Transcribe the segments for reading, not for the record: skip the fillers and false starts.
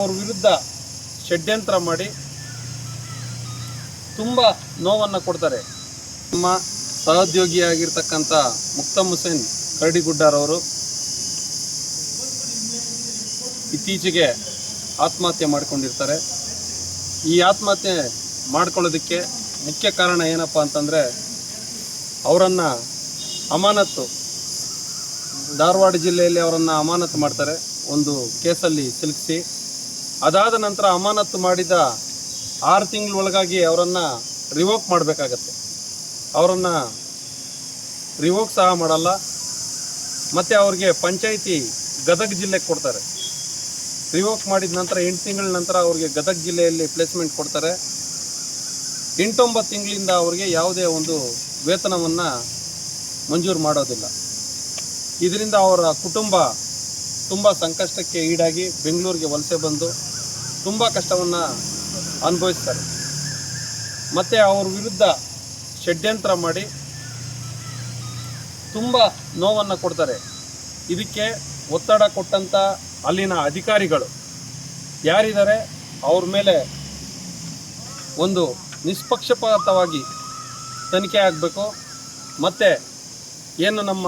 ಅವ್ರ ವಿರುದ್ಧ ಷಡ್ಯಂತ್ರ ಮಾಡಿ ತುಂಬ ನೋವನ್ನು ಕೊಡ್ತಾರೆ. ನಮ್ಮ ಸಹೋದ್ಯೋಗಿಯಾಗಿರ್ತಕ್ಕಂಥ ಮುಕ್ತಮ್ ಹುಸೇನ್ ಕರಡಿಗುಡ್ಡರವರು ಇತ್ತೀಚೆಗೆ ಆತ್ಮಹತ್ಯೆ ಮಾಡಿಕೊಂಡಿರ್ತಾರೆ. ಈ ಆತ್ಮಹತ್ಯೆ ಮಾಡ್ಕೊಳ್ಳೋದಕ್ಕೆ ಮುಖ್ಯ ಕಾರಣ ಏನಪ್ಪ ಅಂತಂದರೆ, ಅವರನ್ನು ಅಮಾನತ್ತು ಧಾರವಾಡ ಜಿಲ್ಲೆಯಲ್ಲಿ ಅವರನ್ನು ಅಮಾನತು ಮಾಡ್ತಾರೆ ಒಂದು ಕೇಸಲ್ಲಿ ಸಿಲುಕಿಸಿ. ಅದಾದ ನಂತರ ಅಮಾನತು ಮಾಡಿದ 6 ತಿಂಗಳೊಳಗಾಗಿ ಅವರನ್ನು ರಿವೋಕ್ ಮಾಡಬೇಕಾಗತ್ತೆ. ಅವರನ್ನು ರಿವೋಕ್ ಸಹ ಮಾಡಲ್ಲ. ಮತ್ತು ಅವ್ರಿಗೆ ಪಂಚಾಯಿತಿ ಗದಗ ಜಿಲ್ಲೆಗೆ ಕೊಡ್ತಾರೆ. ರಿವೋಕ್ ಮಾಡಿದ ನಂತರ 8 ತಿಂಗಳ ನಂತರ ಅವ್ರಿಗೆ ಗದಗ ಜಿಲ್ಲೆಯಲ್ಲಿ ಪ್ಲೇಸ್ಮೆಂಟ್ ಕೊಡ್ತಾರೆ. 8-9 ತಿಂಗಳಿಂದ ಅವ್ರಿಗೆ ಯಾವುದೇ ಒಂದು ವೇತನವನ್ನು ಮಂಜೂರು ಮಾಡೋದಿಲ್ಲ. ಇದರಿಂದ ಅವರ ಕುಟುಂಬ ತುಂಬ ಸಂಕಷ್ಟಕ್ಕೆ ಈಡಾಗಿ ಬೆಂಗಳೂರಿಗೆ ವಲಸೆ ಬಂದು ತುಂಬ ಕಷ್ಟವನ್ನು ಅನುಭವಿಸ್ತಾರೆ. ಮತ್ತು ಅವ್ರ ವಿರುದ್ಧ ಷಡ್ಯಂತ್ರ ಮಾಡಿ ತುಂಬ ನೋವನ್ನು ಕೊಡ್ತಾರೆ. ಇದಕ್ಕೆ ಒತ್ತಡ ಕೊಟ್ಟಂಥ ಅಲ್ಲಿನ ಅಧಿಕಾರಿಗಳು ಯಾರಿದ್ದಾರೆ ಅವ್ರ ಮೇಲೆ ಒಂದು ನಿಷ್ಪಕ್ಷಪಾತವಾಗಿ ತನಿಖೆ ಆಗಬೇಕು. ಮತ್ತು ಏನು ನಮ್ಮ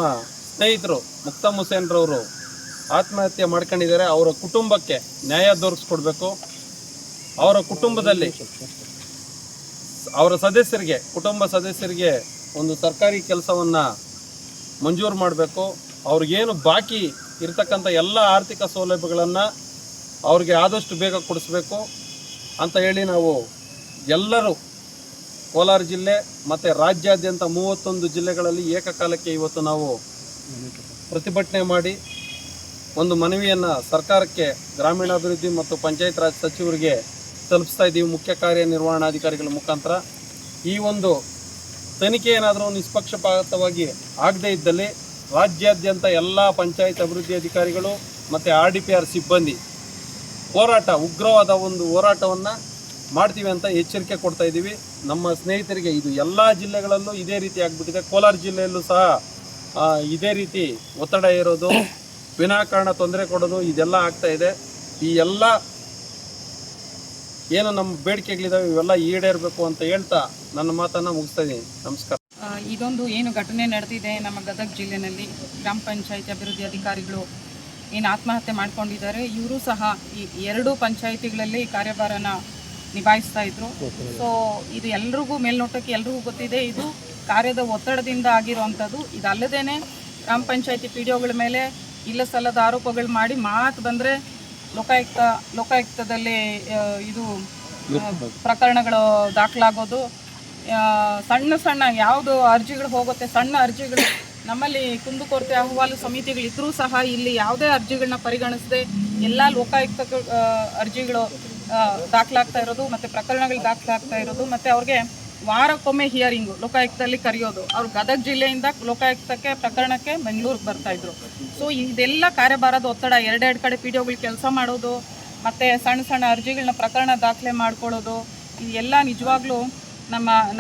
ಸ್ನೇಹಿತರು ಮುಕ್ತಮ್ ಹುಸೇನ್ರವರು ಆತ್ಮಹತ್ಯೆ ಮಾಡ್ಕೊಂಡಿದ್ದಾರೆ, ಅವರ ಕುಟುಂಬಕ್ಕೆ ನ್ಯಾಯ ದೊರಕಿಸ್ಕೊಡ್ಬೇಕು. ಅವರ ಕುಟುಂಬದಲ್ಲಿ ಅವರ ಸದಸ್ಯರಿಗೆ, ಕುಟುಂಬ ಸದಸ್ಯರಿಗೆ ಒಂದು ಸರ್ಕಾರಿ ಕೆಲಸವನ್ನು ಮಂಜೂರು ಮಾಡಬೇಕು. ಅವ್ರಿಗೇನು ಬಾಕಿ ಇರತಕ್ಕಂಥ ಎಲ್ಲ ಆರ್ಥಿಕ ಸೌಲಭ್ಯಗಳನ್ನು ಅವ್ರಿಗೆ ಆದಷ್ಟು ಬೇಗ ಕೊಡಿಸ್ಬೇಕು ಅಂತ ಹೇಳಿ ನಾವು ಎಲ್ಲರೂ ಕೋಲಾರ ಜಿಲ್ಲೆ ಮತ್ತು ರಾಜ್ಯಾದ್ಯಂತ 31 ಜಿಲ್ಲೆಗಳಲ್ಲಿ ಏಕಕಾಲಕ್ಕೆ ಇವತ್ತು ನಾವು ಪ್ರತಿಭಟನೆ ಮಾಡಿ ಒಂದು ಮನವಿಯನ್ನು ಸರ್ಕಾರಕ್ಕೆ, ಗ್ರಾಮೀಣಾಭಿವೃದ್ಧಿ ಮತ್ತು ಪಂಚಾಯತ್ ರಾಜ್ ಸಚಿವರಿಗೆ ತಲುಪಿಸ್ತಾ ಇದ್ದೀವಿ ಮುಖ್ಯ ಕಾರ್ಯನಿರ್ವಹಣಾಧಿಕಾರಿಗಳ ಮುಖಾಂತರ. ಈ ಒಂದು ತನಿಖೆ ಏನಾದರೂ ನಿಷ್ಪಕ್ಷಪಾತವಾಗಿ ಆಗದೇ ಇದ್ದಲ್ಲಿ ರಾಜ್ಯಾದ್ಯಂತ ಎಲ್ಲ ಪಂಚಾಯತ್ ಅಭಿವೃದ್ಧಿ ಅಧಿಕಾರಿಗಳು ಮತ್ತು RDPR ಸಿಬ್ಬಂದಿ ಉಗ್ರವಾದ ಒಂದು ಹೋರಾಟವನ್ನು ಮಾಡ್ತೀವಿ ಅಂತ ಎಚ್ಚರಿಕೆ ಕೊಡ್ತಾ ಇದ್ದೀವಿ. ನಮ್ಮ ಸ್ನೇಹಿತರಿಗೆ ಇದು ಎಲ್ಲ ಜಿಲ್ಲೆಗಳಲ್ಲೂ ಇದೇ ರೀತಿ ಆಗಿಬಿಟ್ಟಿದೆ. ಕೋಲಾರ ಜಿಲ್ಲೆಯಲ್ಲೂ ಸಹ ಇದೇ ರೀತಿ ಒತ್ತಡ ಇರೋದು, ವಿನಾಕಾರಣ ತೊಂದರೆ ಕೊಡೋದು, ಇದೆಲ್ಲ ಆಗ್ತಾ ಇದೆ. ಈ ಎಲ್ಲ ಏನು ನಮ್ಮ ಬೇಡಿಕೆಗಳಿದಾವೆ ಇವೆಲ್ಲ ಈಡೇರಬೇಕು ಅಂತ ಹೇಳ್ತಾ ನನ್ನ ಮಾತನ್ನು ಮುಗಿಸ್ತಾ ಇದ್ದೀನಿ. ನಮಸ್ಕಾರ. ಇದೊಂದು ಏನು ಘಟನೆ ನಡೆದಿದೆ ನಮ್ಮ ಗದಗ ಜಿಲ್ಲೆಯಲ್ಲಿ, ಗ್ರಾಮ ಪಂಚಾಯತಿ ಅಭಿವೃದ್ಧಿ ಅಧಿಕಾರಿಗಳು ಏನು ಆತ್ಮಹತ್ಯೆ ಮಾಡ್ಕೊಂಡಿದ್ದಾರೆ, ಇವರು ಸಹ ಈ 2 ಪಂಚಾಯಿತಿಗಳಲ್ಲಿ ಕಾರ್ಯಭಾರನ ನಿಭಾಯಿಸ್ತಾ ಇದ್ರು. ಸೊ ಇದು ಎಲ್ರಿಗೂ ಮೇಲ್ನೋಟಕ್ಕೆ ಎಲ್ರಿಗೂ ಗೊತ್ತಿದೆ, ಇದು ಕಾರ್ಯದ ಒತ್ತಡದಿಂದ ಆಗಿರುವಂಥದ್ದು. ಇದಲ್ಲದೇ ಗ್ರಾಮ ಪಂಚಾಯತಿ PDOಗಳ ಮೇಲೆ ಇಲ್ಲ ಸಲ್ಲದ ಆರೋಪಗಳು ಮಾಡಿ ಮಾತು ಬಂದರೆ ಲೋಕಾಯುಕ್ತದಲ್ಲಿ ಇದು ಪ್ರಕರಣಗಳು ದಾಖಲಾಗೋದು, ಸಣ್ಣ ಯಾವುದು ಅರ್ಜಿಗಳು ಹೋಗುತ್ತೆ, ಸಣ್ಣ ಅರ್ಜಿಗಳು ನಮ್ಮಲ್ಲಿ ಕುಂದುಕೊರತೆ ಅಹವಾಲು ಸಮಿತಿಗಳಿದ್ರೂ ಸಹ ಇಲ್ಲಿ ಯಾವುದೇ ಅರ್ಜಿಗಳನ್ನ ಪರಿಗಣಿಸದೆ ಎಲ್ಲ ಲೋಕಾಯುಕ್ತ ಅರ್ಜಿಗಳು ದಾಖಲಾಗ್ತಾ ಇರೋದು ಮತ್ತು ಪ್ರಕರಣಗಳು ದಾಖಲಾಗ್ತಾ ಇರೋದು. ಮತ್ತು ಅವ್ರಿಗೆ ವಾರಕ್ಕೊಮ್ಮೆ ಹಿಯರಿಂಗು ಲೋಕಾಯುಕ್ತದಲ್ಲಿ ಕರೆಯೋದು. ಅವ್ರು ಗದಗ ಜಿಲ್ಲೆಯಿಂದ ಲೋಕಾಯುಕ್ತಕ್ಕೆ ಪ್ರಕರಣಕ್ಕೆ ಬೆಂಗಳೂರಿಗೆ ಬರ್ತಾಯಿದ್ರು. ಸೊ ಇದೆಲ್ಲ ಕಾರ್ಯಭಾರದ ಒತ್ತಡ, 2 ಕಡೆ PDOಗಳು ಕೆಲಸ ಮಾಡೋದು ಮತ್ತು ಸಣ್ಣ ಅರ್ಜಿಗಳನ್ನ ಪ್ರಕರಣ ದಾಖಲೆ ಮಾಡ್ಕೊಳ್ಳೋದು, ಇದೆಲ್ಲ ನಿಜವಾಗ್ಲೂ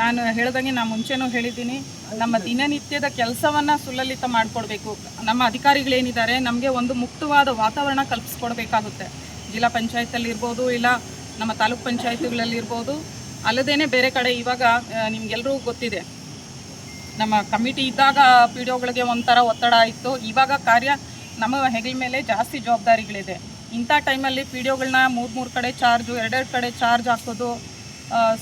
ನಾನು ಹೇಳ್ದಂಗೆ ನಾನು ಮುಂಚೆನೂ ಹೇಳಿದ್ದೀನಿ, ನಮ್ಮ ದಿನನಿತ್ಯದ ಕೆಲಸವನ್ನು ಸುಲಲಿತ ಮಾಡಿಕೊಡ್ಬೇಕು. ನಮ್ಮ ಅಧಿಕಾರಿಗಳೇನಿದ್ದಾರೆ ನಮಗೆ ಒಂದು ಮುಕ್ತವಾದ ವಾತಾವರಣ ಕಲ್ಪಿಸ್ಕೊಡ್ಬೇಕಾಗುತ್ತೆ. ಜಿಲ್ಲಾ ಪಂಚಾಯತಲ್ಲಿರ್ಬೋದು, ಇಲ್ಲ ನಮ್ಮ ತಾಲೂಕು ಪಂಚಾಯತಿಗಳಲ್ಲಿರ್ಬೋದು, ಅಲ್ಲದೇ ಬೇರೆ ಕಡೆ. ಇವಾಗ ನಿಮ್ಗೆಲ್ರಿಗೂ ಗೊತ್ತಿದೆ, ನಮ್ಮ ಕಮಿಟಿ ಇದ್ದಾಗ PDOಗಳಿಗೆ ಒಂಥರ ಒತ್ತಡ ಇತ್ತು. ಇವಾಗ ಕಾರ್ಯ ನಮ್ಮ ಹೆಗಲ ಮೇಲೆ ಜಾಸ್ತಿ ಜವಾಬ್ದಾರಿಗಳಿದೆ. ಇಂಥ ಟೈಮಲ್ಲಿ PDOಗಳನ್ನ 3 ಕಡೆ ಚಾರ್ಜು, 2 ಕಡೆ ಚಾರ್ಜ್ ಹಾಕೋದು.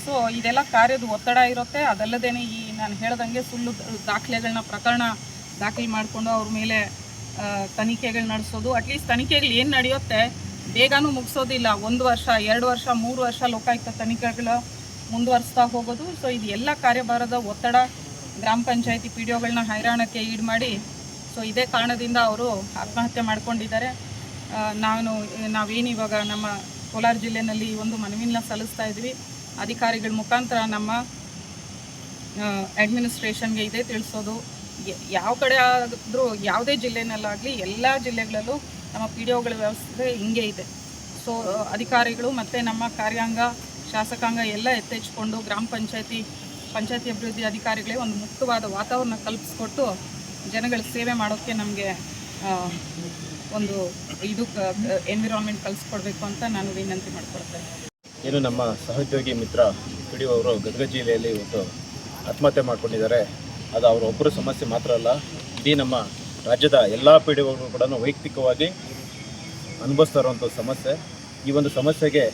ಸೊ ಇದೆಲ್ಲ ಕಾರ್ಯದ ಒತ್ತಡ ಇರುತ್ತೆ. ಅದಲ್ಲದೇ ಈ ನಾನು ಹೇಳ್ದಂಗೆ ಸುಳ್ಳು ದಾಖಲೆಗಳನ್ನ ಪ್ರಕರಣ ದಾಖಲೆ ಮಾಡಿಕೊಂಡು ಅವ್ರ ಮೇಲೆ ತನಿಖೆಗಳು ನಡೆಸೋದು. ಅಟ್ಲೀಸ್ಟ್ ತನಿಖೆಗಳು ಏನು ನಡೆಯುತ್ತೆ ಬೇಗನೂ ಮುಗಿಸೋದಿಲ್ಲ. 1 ವರ್ಷ, 2 ವರ್ಷ, 3 ವರ್ಷ ಲೋಕಾಯುಕ್ತ ತನಿಖೆಗಳು ಮುಂದುವರಿಸ್ತಾ ಹೋಗೋದು. ಸೊ ಇದು ಎಲ್ಲ ಕಾರ್ಯಭಾರದ ಒತ್ತಡ ಗ್ರಾಮ ಪಂಚಾಯತಿ PDOಗಳನ್ನ ಹೈರಾಣಕ್ಕೆ ಈಡು ಮಾಡಿ, ಸೊ ಇದೇ ಕಾರಣದಿಂದ ಅವರು ಆತ್ಮಹತ್ಯೆ ಮಾಡ್ಕೊಂಡಿದ್ದಾರೆ. ನಾವೇನಿವಾಗ ನಮ್ಮ ಕೋಲಾರ ಜಿಲ್ಲೆಯಲ್ಲಿ ಒಂದು ಮನವಿನ ಸಲ್ಲಿಸ್ತಾ ಇದ್ವಿ. ಅಧಿಕಾರಿಗಳ ಮುಖಾಂತರ ನಮ್ಮ ಅಡ್ಮಿನಿಸ್ಟ್ರೇಷನ್ಗೆ ಇದೇ ತಿಳಿಸೋದು, ಯಾವ ಕಡೆ ಆದರೂ ಯಾವುದೇ ಜಿಲ್ಲೆನಲ್ಲಾಗಲಿ ಎಲ್ಲ ಜಿಲ್ಲೆಗಳಲ್ಲೂ ನಮ್ಮ PDOಗಳ ವ್ಯವಸ್ಥೆ ಹಿಂಗೆ ಇದೆ. ಸೊ ಅಧಿಕಾರಿಗಳು ಮತ್ತು ನಮ್ಮ ಕಾರ್ಯಾಂಗ, ಶಾಸಕಾಂಗ ಎಲ್ಲ ಎತ್ತೆಚ್ಚಿಕೊಂಡು ಗ್ರಾಮ ಪಂಚಾಯತಿ ಅಭಿವೃದ್ಧಿ ಅಧಿಕಾರಿಗಳಿಗೆ ಒಂದು ಮುಕ್ತವಾದ ವಾತಾವರಣ ಕಲ್ಪಿಸ್ಕೊಟ್ಟು ಜನಗಳ ಸೇವೆ ಮಾಡೋಕ್ಕೆ ನಮಗೆ ಒಂದು ಇದು ಎನ್ವಿರಾನ್ಮೆಂಟ್ ಕಲಿಸ್ಕೊಡ್ಬೇಕು ಅಂತ ನಾನು ವಿನಂತಿ ಮಾಡ್ಕೊಳ್ತೇನೆ. ಏನು ನಮ್ಮ ಸಹೋದ್ಯೋಗಿ ಮಿತ್ರ ಪಿ.ಡಿ.ಒ ಅವರು ಗದಗ ಜಿಲ್ಲೆಯಲ್ಲಿ ಇವತ್ತು ಆತ್ಮಹತ್ಯೆ ಮಾಡ್ಕೊಂಡಿದ್ದಾರೆ. ಅದು ಅವರ ಒಬ್ಬರ ಸಮಸ್ಯೆ ಮಾತ್ರ ಅಲ್ಲ, ಇಡೀ ನಮ್ಮ ರಾಜ್ಯದ ಎಲ್ಲ ಪಿ.ಡಿ.ಒಗಳು ಕೂಡ ವೈಯಕ್ತಿಕವಾಗಿ ಅನುಭವಿಸ್ತಾ ಇರುವಂಥ ಸಮಸ್ಯೆ. ಈ ಒಂದು ಸಮಸ್ಯೆಗೆ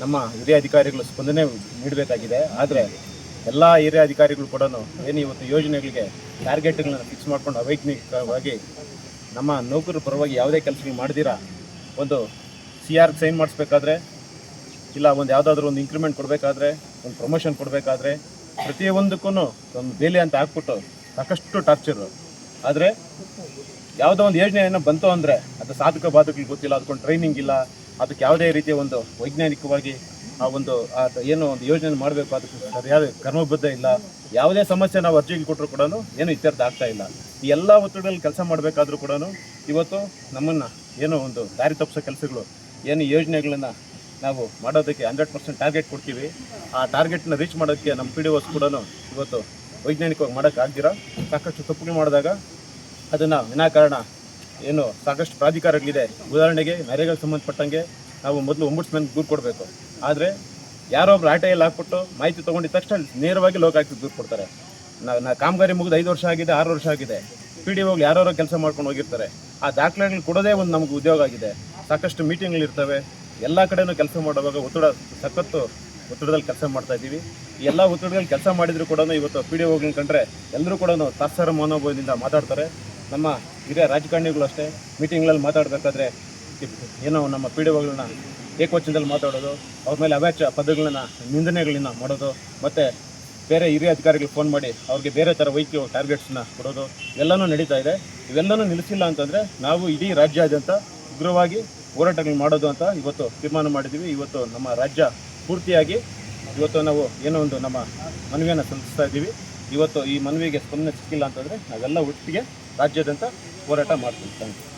ನಮ್ಮ ಹಿರಿಯ ಅಧಿಕಾರಿಗಳು ಸ್ಪಂದನೆ ನೀಡಬೇಕಾಗಿದೆ. ಆದರೆ ಎಲ್ಲ ಹಿರಿಯ ಅಧಿಕಾರಿಗಳು ಕೂಡ ಏನು ಇವತ್ತು ಯೋಜನೆಗಳಿಗೆ ಟಾರ್ಗೆಟ್ಗಳನ್ನು ಫಿಕ್ಸ್ ಮಾಡ್ಕೊಂಡು ಅವೈಜ್ಞಾನಿಕವಾಗಿ ನಮ್ಮ ನೌಕರರ ಪರವಾಗಿ ಯಾವುದೇ ಕೆಲಸಗಳು ಮಾಡ್ದಿರಾ ಒಂದು CR ಸೈನ್ ಮಾಡಿಸ್ಬೇಕಾದ್ರೆ, ಇಲ್ಲ ಒಂದು ಯಾವುದಾದ್ರೂ ಒಂದು ಇಂಕ್ರಿಮೆಂಟ್ ಕೊಡಬೇಕಾದ್ರೆ, ಒಂದು ಪ್ರಮೋಷನ್ ಕೊಡಬೇಕಾದ್ರೆ ಪ್ರತಿಯೊಂದಕ್ಕೂ ಒಂದು ಬೇಲಿ ಅಂತ ಹಾಕ್ಬಿಟ್ಟು ಸಾಕಷ್ಟು ಟಾರ್ಚರು. ಆದರೆ ಯಾವುದೋ ಒಂದು ಯೋಜನೆ ಏನೋ ಬಂತು ಅಂದರೆ ಅದು ಸಾಧಕ ಬಾಧಕಗಳು ಗೊತ್ತಿಲ್ಲ, ಅದಕ್ಕೊಂದು ಟ್ರೈನಿಂಗ್ ಇಲ್ಲ, ಅದಕ್ಕೆ ಯಾವುದೇ ರೀತಿಯ ಒಂದು ವೈಜ್ಞಾನಿಕವಾಗಿ ಆ ಒಂದು ಏನು ಒಂದು ಯೋಜನೆ ಮಾಡಬೇಕು ಅದಕ್ಕೆ ಸರಿಯಾದ ಕರ್ಮಬದ್ಧ ಇಲ್ಲ. ಯಾವುದೇ ಸಮಸ್ಯೆ ನಾವು ಅರ್ಜಿಗೆ ಕೊಟ್ಟರು ಕೂಡ ಏನು ಇತ್ಯರ್ಥ ಆಗ್ತಾ ಇಲ್ಲ. ಈ ಎಲ್ಲ ಒತ್ತಡಗಳಲ್ಲಿ ಕೆಲಸ ಮಾಡಬೇಕಾದ್ರೂ ಕೂಡ ಇವತ್ತು ನಮ್ಮನ್ನು ಏನೋ ಒಂದು ದಾರಿ ತಪ್ಪಿಸೋ ಕೆಲಸಗಳು ಏನು ಯೋಜನೆಗಳನ್ನು ನಾವು ಮಾಡೋದಕ್ಕೆ 100% ಟಾರ್ಗೆಟ್ ಕೊಡ್ತೀವಿ. ಆ ಟಾರ್ಗೆಟ್ನ ರೀಚ್ ಮಾಡೋದಕ್ಕೆ ನಮ್ಮ PDOs ಕೂಡ ಇವತ್ತು ವೈಜ್ಞಾನಿಕವಾಗಿ ಮಾಡೋಕ್ಕಾಗ್ದಿರ ಸಾಕಷ್ಟು ತಪ್ಪುಗಳು ಮಾಡಿದಾಗ ಅದನ್ನು ವಿನಾಕಾರಣ ಏನು ಸಾಕಷ್ಟು ಪ್ರಾಧಿಕಾರಗಳಿದೆ. ಉದಾಹರಣೆಗೆ ನರೇಗಾಗೆ ಸಂಬಂಧಪಟ್ಟಂಗೆ ನಾವು ಮೊದಲು ಒಂಬುಡ್ಸ್ಮನ್ಗೆ ದೂರು ಕೊಡಬೇಕು. ಆದರೆ ಯಾರೋ ಒಬ್ರು ಆಟೆಯಲ್ಲಿ ಹಾಕ್ಬಿಟ್ಟು ಮಾಹಿತಿ ತೊಗೊಂಡಿದ್ದ ತಕ್ಷಣ ನೇರವಾಗಿ ಲೋಕಾಯುಕ್ತಕ್ಕೆ ದೂರು ಕೊಡ್ತಾರೆ. ಕಾಮಗಾರಿ ಮುಗಿದು 5 ವರ್ಷ ಆಗಿದೆ, 6 ವರ್ಷ ಆಗಿದೆ, PDOಗಳು ಯಾರೋ ಕೆಲಸ ಮಾಡ್ಕೊಂಡು ಹೋಗಿರ್ತಾರೆ. ಆ ದಾಖಲೆಗಳು ಕೊಡೋದೇ ಒಂದು ನಮಗೆ ಉದ್ಯೋಗ ಆಗಿದೆ. ಸಾಕಷ್ಟು ಮೀಟಿಂಗ್ಗಳಿರ್ತವೆ, ಎಲ್ಲ ಕಡೆಯೂ ಕೆಲಸ ಮಾಡುವಾಗ ಸಖತ್ತು ಒತ್ತಡದಲ್ಲಿ ಕೆಲಸ ಮಾಡ್ತಾ ಇದ್ದೀವಿ. ಈ ಎಲ್ಲ ಒತ್ತಡದಲ್ಲಿ ಕೆಲಸ ಮಾಡಿದರೂ ಕೂಡ ಇವತ್ತು PDOಗಳನ್ನ ಕಂಡ್ರೆ ಎಲ್ಲರೂ ಕೂಡ ತಾತ್ಸಾರ ಮನೋಭಾವದಿಂದ ಮಾತಾಡ್ತಾರೆ. ನಮ್ಮ ಹಿರಿಯ ರಾಜಕಾರಣಿಗಳು ಅಷ್ಟೇ ಮೀಟಿಂಗ್ಗಳಲ್ಲಿ ಮಾತಾಡಬೇಕಾದ್ರೆ ಏನೋ ನಮ್ಮ PDOಗಳನ್ನ ಏಕವಚನದಲ್ಲಿ ಮಾತಾಡೋದು, ಅವ್ರ ಮೇಲೆ ಅವಾಚ್ಯ ಪದಗಳನ್ನ ನಿಂದನೆಗಳನ್ನ ಮಾಡೋದು, ಮತ್ತು ಬೇರೆ ಹಿರಿಯ ಅಧಿಕಾರಿಗಳಿಗೆ ಫೋನ್ ಮಾಡಿ ಅವ್ರಿಗೆ ಬೇರೆ ಥರ ವೈದ್ಯ ಟಾರ್ಗೆಟ್ಸ್ನ ಕೊಡೋದು ಇವೆಲ್ಲನೂ ನಡೀತಾ ಇದೆ. ಇವೆಲ್ಲನೂ ನಿಲ್ಲಿಸಿಲ್ಲ ಅಂತಂದರೆ ನಾವು ಇಡೀ ರಾಜ್ಯಾದ್ಯಂತ ಉಗ್ರವಾಗಿ ಹೋರಾಟಗಳು ಮಾಡೋದು ಅಂತ ಇವತ್ತು ತೀರ್ಮಾನ ಮಾಡಿದ್ದೀವಿ. ಇವತ್ತು ನಮ್ಮ ರಾಜ್ಯ ಪೂರ್ತಿಯಾಗಿ ಇವತ್ತು ನಾವು ಏನೋ ಒಂದು ನಮ್ಮ ಮನವಿಯನ್ನು ಸಲ್ಲಿಸ್ತಾ ಇದ್ದೀವಿ. ಇವತ್ತು ಈ ಮನವಿಗೆ ಸ್ಪಂದನೆ ಸಿಕ್ಕಿಲ್ಲ ಅಂತಂದರೆ ನಾವೆಲ್ಲ ಒಟ್ಟಿಗೆ ರಾಜ್ಯಾದ್ಯಂತ ಹೋರಾಟ ಮಾಡ್ತೀವಿ. Thank you.